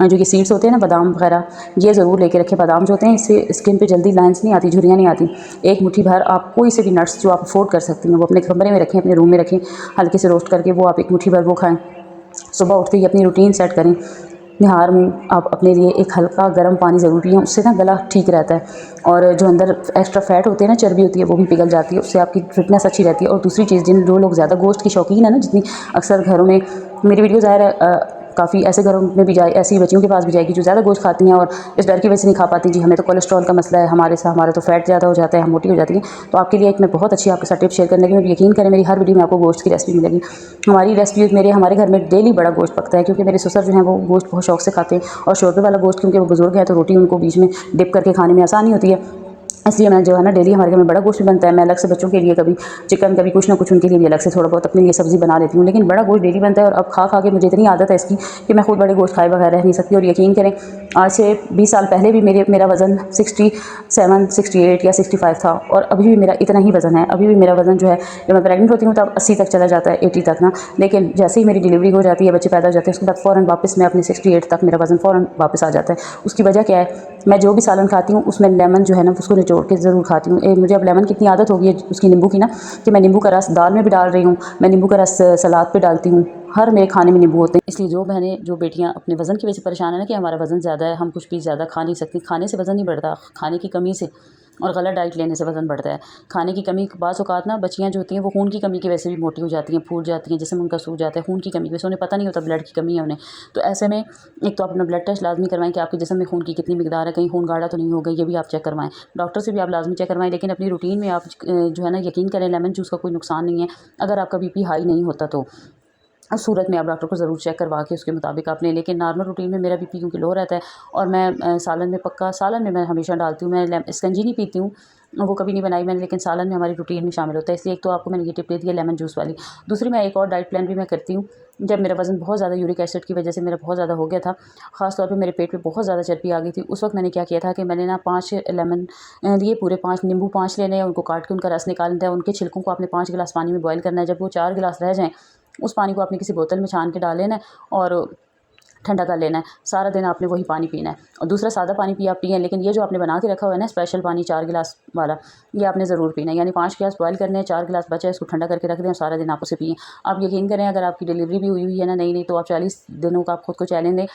جو یہ سیڈس ہوتے ہیں نا بادام وغیرہ، یہ ضرور لے کے رکھیں۔ بادام جو ہوتے ہیں اس سے اسکن پہ جلدی لائنس نہیں آتی، جھریاں نہیں آتی۔ ایک مٹھی بھر آپ کوئی سے بھی نٹس جو آپ افورڈ کر سکتی ہیں وہ اپنے کمرے میں رکھیں، اپنے روم میں رکھیں، ہلکے سے روسٹ کر کے وہ آپ ایک مٹھی بھر وہ کھائیں۔ صبح اٹھتے ہی اپنی روٹین سیٹ کریں۔ نہار میں آپ اپنے لیے ایک ہلکا گرم پانی ضرور پئیں، اس سے نا گلا ٹھیک رہتا ہے، اور جو اندر ایکسٹرا فیٹ ہوتے ہیں نا، چربی ہوتی ہے، وہ بھی پگھل جاتی ہے، اس سے آپ کی فٹنس اچھی رہتی ہے۔ اور دوسری چیز، جو لوگ زیادہ گوشت کی شوقین ہیں نا، جتنی اکثر گھروں میں میری ویڈیو ظاہر ہے کافی ایسے گھروں میں بھی جائے، ایسی بچیوں کے پاس بھی جائے گی جو زیادہ گوشت کھاتی ہیں اور اس ڈر کی وجہ سے نہیں کھا پاتی، جی ہمیں تو کولیسٹرول کا مسئلہ ہے، ہمارے تو فیٹ زیادہ ہو جاتا ہے، ہم موٹی ہو جاتی ہیں۔ تو آپ کے لیے ایک میں بہت اچھی آپ کے ساتھ ٹپ شیئر کرنے لگی، یقین کریں میری ہر ویڈیو میں آپ کو گوشت کی ریسپی ملے گی۔ ہماری ریسپی ہمارے گھر میں ڈیلی بڑا گوشت پکتا ہے، کیونکہ میرے سسر جو ہیں وہ گوشت بہت شوق سے کھاتے ہیں، اور شوربے والا گوشت کیونکہ وہ بزرگ ہے تو روٹی ان کو بیچ میں ڈپ کر کے کھانے میں آسانی ہوتی ہے، اس لیے میں جو ہے نا ڈیلی ہمارے گھر میں بڑا گوشت بھی بنتا ہے۔ میں الگ سے بچوں کے لیے کبھی چکن، کبھی کچھ نہ کچھ ان کے لیے بھی الگ سے تھوڑا بہت اپنے لیے سبزی بنا لیتی ہوں، لیکن بڑا گوشت ڈیلی بنتا ہے۔ اور اب کھا کے مجھے اتنی عادت ہے اس کی کہ میں خود بڑے گوشت کھائے بغیر رہ نہیں سکتی۔ اور یقین کریں آج سے 20 سال پہلے بھی میرا وزن 67 68 یا 65 تھا، اور ابھی بھی میرا اتنا ہی وزن ہے۔ ابھی بھی میرا وزن جو ہے، جب میں پریگنٹ ہوتی ہوں تب 80 تک چلا جاتا ہے، 80 تک نا، لیکن جیسے ہی میری ڈلیوری ہو جاتی ہے، بچے پیدا ہو جاتے ہیں، اس کے بعد فوراً واپس میں اپنے 68 تک میرا وزن فوراً واپس آ جاتا ہے۔ اس کی وجہ کیا ہے؟ میں جو بھی سالن کھاتی ہوں اس میں لیمن جو ہے نا اس کو نچوڑ کے ضرور کھاتی ہوں۔ مجھے اب لیمن کی اتنی عادت ہو گئی ہے اس کی، نیمبو کی نا، کہ میں نیمبو کا رس دال میں بھی ڈال رہی ہوں، میں نیمبو کا رس سلاد پہ ڈالتی ہوں، ہر میرے کھانے میں نیمبو ہوتے ہیں۔ اس لیے جو بہنیں، جو بیٹیاں اپنے وزن کی وجہ سے پریشان ہیں نا کہ ہمارا وزن زیادہ ہے، ہم کچھ بھی زیادہ کھا نہیں سکتی، کھانے سے وزن نہیں بڑھتا، کھانے کی کمی سے اور غلط ڈائٹ لینے سے وزن بڑھتا ہے۔ کھانے کی کمی بعض اوقات نا بچیاں جو ہوتی ہیں وہ خون کی کمی کی وجہ سے بھی موٹی ہو جاتی ہیں، پھوٹ جاتی ہیں، جسم ان کا سوکھ جاتا ہے خون کی کمی کی وجہ سے، انہیں پتہ نہیں ہوتا بلڈ کی کمی ہے انہیں۔ تو ایسے میں ایک تو آپ اپنا بلڈ ٹیسٹ لازمی کروائیں کہ آپ کے جسم میں خون کی کتنی مقدار ہے، کہیں خون گاڑھا تو نہیں ہو گئی، یہ بھی آپ چیک کروائیں۔ ڈاکٹر سے بھی آپ لازمی چیک کروائیں، لیکن اپنی روٹین میں آپ جو ہے نا یقین کریں لیمن جوس کا کوئی نقصان نہیں ہے اگر آپ کا بی پی ہائی نہیں ہوتا تو۔ اس صورت میں آپ ڈاکٹر کو ضرور چیک کروا کے اس کے مطابق آپ لیں، لیکن نارمل روٹین میں میرا بی پی کیونکہ لو رہتا ہے، اور میں سالن میں پکا، سالن میں ہمیشہ ڈالتی ہوں، میں اسکنجی نہیں پیتی ہوں، وہ کبھی نہیں بنائی میں نے، لیکن سالن میں ہماری روٹین میں شامل ہوتا ہے، اس لیے ایک تو آپ کو میں نے یہ ٹپ دے دی ہے لیمن جوس والی۔ دوسری میں ایک اور ڈائٹ پلان بھی میں کرتی ہوں، جب میرا وزن بہت زیادہ یورک ایسڈ کی وجہ سے میرا بہت زیادہ ہو گیا تھا، خاص طور پہ میرے پیٹ پہ بہت زیادہ چربی آ گئی تھی، اس وقت میں نے کیا کیا تھا کہ میں نے نا 5 لیمن لیے، پورے 5 نیمبو 5 لینے ہیں، ان کو کاٹ کے ان کا رس نکالنا ہے، ان کے چھلکوں کو آپ نے 5 گلاس پانی میں بوائل کرنا ہے، جب وہ 4 گلاس رہ جائیں اس پانی کو آپ نے کسی بوتل میں چھان کے ڈال لینا ہے اور ٹھنڈا کر لینا ہے۔ سارا دن آپ نے وہی پانی پینا ہے، اور دوسرا سادہ پانی آپ پئیں، لیکن یہ جو آپ نے بنا کے رکھا ہوا ہے نا اسپیشل پانی 4 گلاس والا، یہ آپ نے ضرور پینا ہے، یعنی 5 گلاس بوائل کرنے ہیں، 4 گلاس بچا ہے اس کو ٹھنڈا کر کے رکھ دیں اور سارا دن آپ اسے پئیں۔ آپ یقین کریں اگر آپ کی ڈلیوری بھی ہوئی ہے نا نئی تو آپ 40 دنوں کا آپ خود کو چیلنج دیں،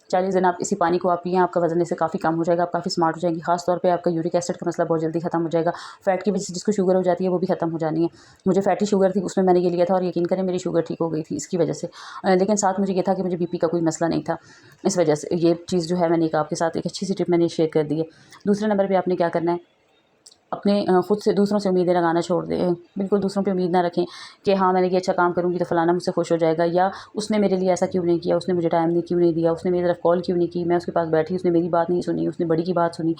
40 دن آپ اسی پانی کو آپ پئیں، آپ کا وزن اس سے کافی کم ہو جائے گا، آپ کافی سمارٹ ہو جائیں گی، خاص طور پہ آپ کا یورک ایسڈ کا مسئلہ بہت جلدی ختم ہو جائے گا، فیٹ کی وجہ سے جس کو شوگر ہو جاتی ہے وہ بھی ختم ہو جانی ہے۔ مجھے فیٹی شوگر تھی، اس میں نے یہ لیا تھا اور یقین کریں میری شوگر ٹھیک ہو گئی تھی اس کی وجہ سے، لیکن ساتھ مجھے یہ تھا کہ مجھے بی پی کا کوئی مسئلہ نہیں تھا، اس وجہ سے یہ چیز جو ہے میں نے آپ کے ساتھ ایک اچھی سی ٹپ میں نے شیئر کر دی ہے۔ دوسرے نمبر پہ آپ نے کیا کرنا ہے، اپنے خود سے دوسروں سے امیدیں لگانا چھوڑ دیں، بالکل دوسروں پہ امید نہ رکھیں کہ ہاں میں نے یہ اچھا کام کروں گی تو فلانا مجھ سے خوش ہو جائے گا، یا اس نے میرے لیے ایسا کیوں نہیں کیا، اس نے مجھے ٹائم کیوں نہیں دیا، اس نے میری طرف کال کیوں نہیں کی، میں اس کے پاس بیٹھی اس نے میری بات نہیں سنی، اس نے بڑی کی بات سنی،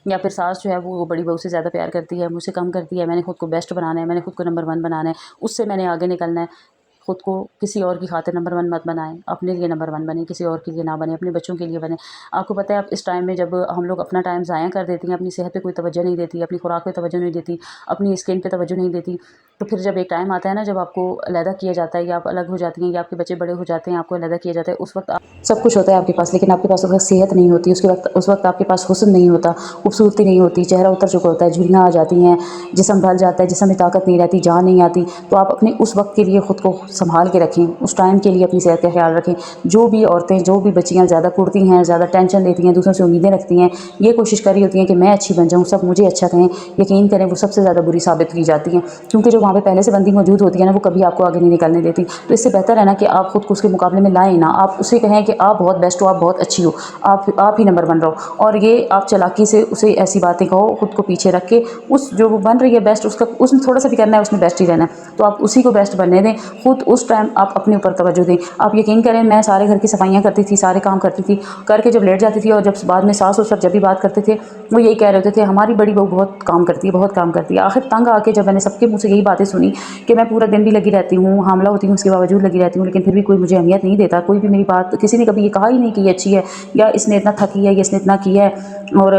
یا پھر ساس جو ہے وہ بڑی بہو سے زیادہ پیار کرتی ہے، مجھ سے کم کرتی ہے، میں نے خود کو بیسٹ بنانا ہے، میں نے خود کو نمبر 1 بنانا ہے، اس سے میں نے آگے نکلنا ہے۔ خود کو کسی اور کی خاطر نمبر 1 مت بنائیں، اپنے لیے نمبر 1 بنیں، کسی اور کے لیے نہ بنیں، اپنے بچوں کے لیے بنیں۔ آپ کو پتہ ہے اب اس ٹائم میں جب ہم لوگ اپنا ٹائم ضائع کر دیتی ہیں، اپنی صحت پہ کوئی توجہ نہیں دیتی، اپنی خوراک پہ توجہ نہیں دیتی، اپنی اسکن پہ توجہ نہیں دیتی، تو پھر جب ایک ٹائم آتا ہے نا جب آپ کو علیحدہ کیا جاتا ہے، یا آپ الگ ہو جاتی ہیں، یا آپ کے بچے بڑے ہو جاتے ہیں، آپ کو علیحدہ کیا جاتا ہے، اس وقت سب کچھ ہوتا ہے آپ کے پاس، لیکن آپ کے پاس اگر صحت نہیں ہوتی اس وقت آپ کے پاس حسن نہیں ہوتا، خوبصورتی نہیں ہوتی، چہرہ اتر چکا ہوتا ہے، جھریاں آ جاتی ہیں، جسم ڈھل جاتا ہے، جسم میں طاقت نہیں رہتی، جان نہیں آتی، تو آپ اپنے اس وقت کے لیے خود کو سنبھال کے رکھیں، اس ٹائم کے لیے اپنی صحت کا خیال رکھیں۔ جو بھی عورتیں، جو بھی بچیاں زیادہ کڑتی ہیں، زیادہ ٹینشن لیتی ہیں، دوسروں سے امیدیں رکھتی ہیں، یہ کوشش کر رہی ہوتی ہیں کہ میں اچھی بن جاؤں، سب مجھے اچھا کہیں، یقین کریں وہ سب سے زیادہ بری ثابت کی جاتی ہیں، کیونکہ جو وہاں پہ پہلے سے بندی موجود ہوتی ہے نا وہ کبھی آپ کو آگے نہیں نکلنے دیتی۔ تو اس سے بہتر ہے نا کہ آپ خود کو اس کے مقابلے میں لائیں نا، آپ اسے کہیں کہ آپ بہت بیسٹ ہو، آپ بہت اچھی ہو، آپ ہی نمبر 1 رہو، اور یہ آپ چلاکی سے اسے ایسی باتیں کہو، خود کو پیچھے رکھ کے اس جو وہ بن رہی ہے بیسٹ، اس میں تھوڑا سا بھی کرنا ہے، اس میں بیسٹ ہی رہنا ہے، تو آپ اسی کو بیسٹ بننے دیں، خود اس ٹائم آپ اپنے اوپر توجہ دیں۔ آپ یقین کریں میں سارے گھر کی صفائیاں کرتی تھی، سارے کام کرتی تھی، کر کے جب لیٹ جاتی تھی، اور جب بعد میں ساس اور سب جب بھی بات کرتے تھے وہ یہی کہہ رہے ہوتے تھے ہماری بڑی بہو بہت کام کرتی ہے، بہت کام کرتی ہے۔ آخر تنگ آ کے جب میں نے سب کے منہ سے یہی باتیں سنی کہ میں پورا دن بھی لگی رہتی ہوں، حاملہ ہوتی ہوں، اس کے باوجود لگی رہتی ہوں، لیکن پھر بھی کوئی مجھے اہمیت نہیں دیتا، کوئی بھی میری بات، کسی نے کبھی یہ کہا ہی نہیں کہ یہ اچھی ہے، یا اس نے اتنا تھکی ہے، یا اس نے اتنا کیا ہے، اور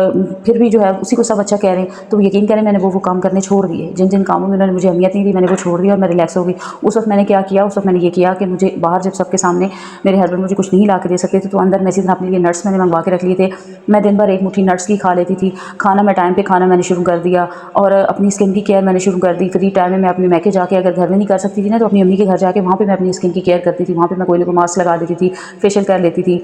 پھر بھی جو ہے اسی کو سب اچھا کہہ رہے ہیں، تو یقین کریں میں نے وہ کام کرنے چھوڑ دیے، جن کاموں میں انہوں نے مجھے اہمیت نہیں دی میں نے وہ چھوڑ دیا اور میں ریلیکس ہو گئی۔ اس وقت میں نے کیا کیا، اس وقت میں نے یہ کیا کہ مجھے باہر جب سب کے سامنے میرے ہسبینڈ مجھے کچھ نہیں لا کے دے سکتے تھے، تو اندر میں اسی طرح اپنے لیے نٹس میں نے منگوا کے رکھ لیے تھے۔ میں دن بھر ایک مٹھی نٹس کی کھا لیتی تھی، کھانا میں ٹائم پہ کھانا میں نے شروع کر دیا، اور اپنی اسکن کی کیئر میں نے شروع کر دی۔ فری ٹائم میں اپنے میکے جا کے اگر گھر میں نہیں کر سکتی تھی نا، تو اپنی امی کے گھر جا کے وہاں پہ میں اپنی اسکن کی کیئر کرتی تھی، وہاں پہ میں کوئی نہ کوئی ماسک لگا دیتی تھی، فیشیل کر لیتی تھی،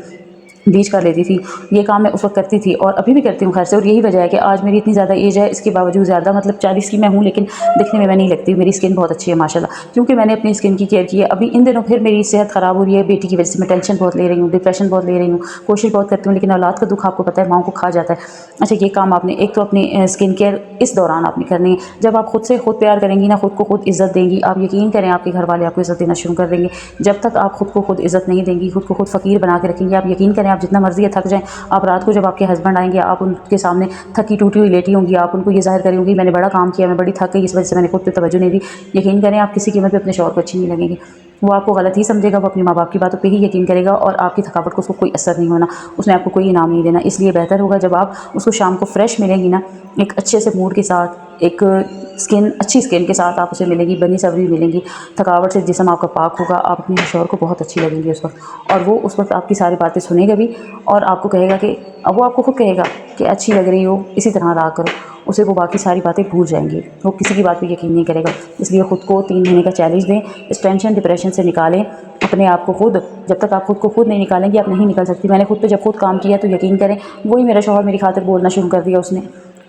بلیچ کر لیتی تھی۔ یہ کام میں اس وقت کرتی تھی اور ابھی بھی کرتی ہوں خیر سے، اور یہی وجہ ہے کہ آج میری اتنی زیادہ ایج ہے، اس کے باوجود زیادہ مطلب 40 کی میں ہوں، لیکن دکھنے میں نہیں لگتی، میری اسکن بہت اچھی ہے ماشاءاللہ، کیونکہ میں نے اپنی اسکن کی کیئر کی ہے۔ ابھی ان دنوں پھر میری صحت خراب ہو رہی ہے بیٹی کی وجہ سے، میں ٹینشن بہت لے رہی ہوں، ڈپریشن بہت لے رہی ہوں، کوشش بہت کرتی ہوں، لیکن اولاد کا دکھ آپ کو پتہ ہے ماؤں کو کھا جاتا ہے۔ اچھا یہ کام آپ نے ایک تو اپنی اسکن کیئر اس دوران آپ نے کرنی ہے، جب آپ خود سے خود پیار کریں گی نا، خود کو خود عزت دیں گی، آپ یقین کریں آپ کے گھر والے آپ کو عزت دینا شروع کر دیں گے۔ جب تک آپ خود کو خود عزت نہیں دیں گی، خود کو خود فقیر بنا کے رکھیں گے، آپ یقین کریں آپ جتنا مرضی تھک جائیں، آپ رات کو جب آپ کے ہسبینڈ آئیں گے، آپ ان کے سامنے تھکی ٹوٹی ہوئی لیٹی ہوں گی، آپ ان کو یہ ظاہر کریں گی میں نے بڑا کام کیا، میں بڑی تھک گئی، اس وجہ سے میں نے خود پہ توجہ نہیں دی۔ یقین کریں آپ کسی قیمت پہ اپنے شوہر کو اچھی نہیں لگیں گی، وہ آپ کو غلط ہی سمجھے گا، وہ اپنے ماں باپ کی باتوں پہ ہی یقین کرے گا، اور آپ کی تھکاوٹ کو اس کو کوئی اثر نہیں ہونا، اس نے آپ کو کوئی انعام نہیں دینا۔ اس لیے بہتر ہوگا جب آپ اس کو شام کو فریش ملیں گی نا، ایک اچھے سے موڈ کے ساتھ، ایک اچھی اسکن کے ساتھ آپ اسے ملیں گی، بنی سبری ملیں گی، تھکاوٹ سے جسم آپ کا پاک ہوگا، آپ اپنے شوہر کو بہت اچھی لگیں گی اس وقت، اور وہ اس وقت آپ کی ساری باتیں سنے گا بھی، اور آپ کو کہے گا کہ اب وہ آپ کو خود کہے گا کہ اچھی لگ رہی ہو، اسی طرح رہا کرو، اسے وہ باقی ساری باتیں بھول جائیں گے، وہ کسی کی بات پہ یقین نہیں کرے گا۔ اس لیے خود کو 3 مہینے کا چیلنج دیں، اس ٹینشن ڈپریشن سے نکالیں اپنے آپ کو خود، جب تک آپ خود کو خود نہیں نکالیں گے آپ نہیں نکل سکتی۔ میں نے خود پہ جب خود کام کیا تو یقین کریں وہی میرا شوہر میری خاطر بولنا شروع کر دیا، اس نے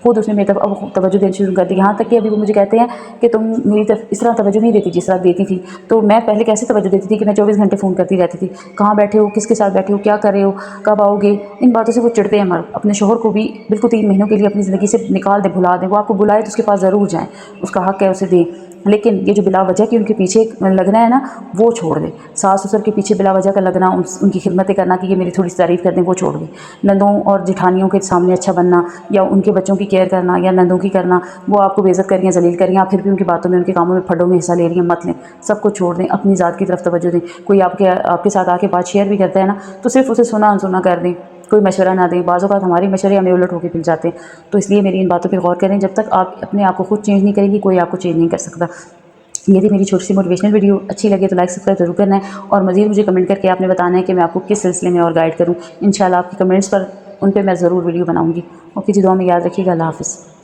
میری طرف اب توجہ دینا شروع کر دی، یہاں تک کہ ابھی وہ مجھے کہتے ہیں کہ تم میری طرف اس طرح توجہ نہیں دیتی جس طرح دیتی تھی۔ تو میں پہلے کیسے توجہ دیتی تھی کہ میں 24 گھنٹے فون کرتی رہتی تھی، کہاں بیٹھے ہو، کس کے ساتھ بیٹھے ہو، کیا کر رہے ہو، کب آؤ گے، ان باتوں سے وہ چڑھتے ہیں مرد۔ اپنے شوہر کو بھی بالکل 3 مہینوں کے لیے اپنی زندگی سے نکال دیں، بھلا دیں، وہ آپ کو بلائے تو اس کے پاس ضرور جائیں، اس کا حق ہے اسے دیں، لیکن یہ جو بلا وجہ کہ ان کے پیچھے لگنا ہے نا وہ چھوڑ دیں، ساس سسر کے پیچھے بلا وجہ کا لگنا، ان کی خدمتیں کرنا کہ یہ میری تھوڑی سی تعریف کر دیں وہ چھوڑ دیں، نندوں اور جٹھانیوں کے سامنے اچھا بننا یا ان کے بچوں کی کیئر کرنا یا نندوں کی کرنا، وہ آپ کو بے عزت کر رہی ہیں، ذلیل کر رہی ہیں، آپ پھر بھی ان کی باتوں میں ان کے کاموں میں پھڈوں میں حصہ لے رہی ہیں، مت لیں، سب کو چھوڑ دیں، اپنی ذات کی طرف توجہ دیں۔ کوئی آپ کے ساتھ آ کے بات شیئر بھی کرتا ہے نا تو صرف اسے سنا انسنا کر دیں، کوئی مشورہ نہ دیں، بعض اوقات ہمارے مشورے ہمیں الٹ ہو کے مل جاتے ہیں، تو اس لیے میری ان باتوں پہ غور کریں، جب تک آپ اپنے آپ کو خود چینج نہیں کریں گی کوئی آپ کو چینج نہیں کر سکتا۔ یہ تھی میری چھوٹی سی موٹیویشنل ویڈیو، اچھی لگے تو لائک سبسکرائب ضرور کرنا ہے، اور مزید مجھے کمنٹ کر کے آپ نے بتانا ہے کہ میں آپ کو کس سلسلے میں اور گائیڈ کروں، انشاءاللہ آپ کی کمنٹس پر ان پہ میں ضرور ویڈیو بناؤں گی۔ اوکے جی، دعا میں یاد رکھیے گا، اللہ حافظ۔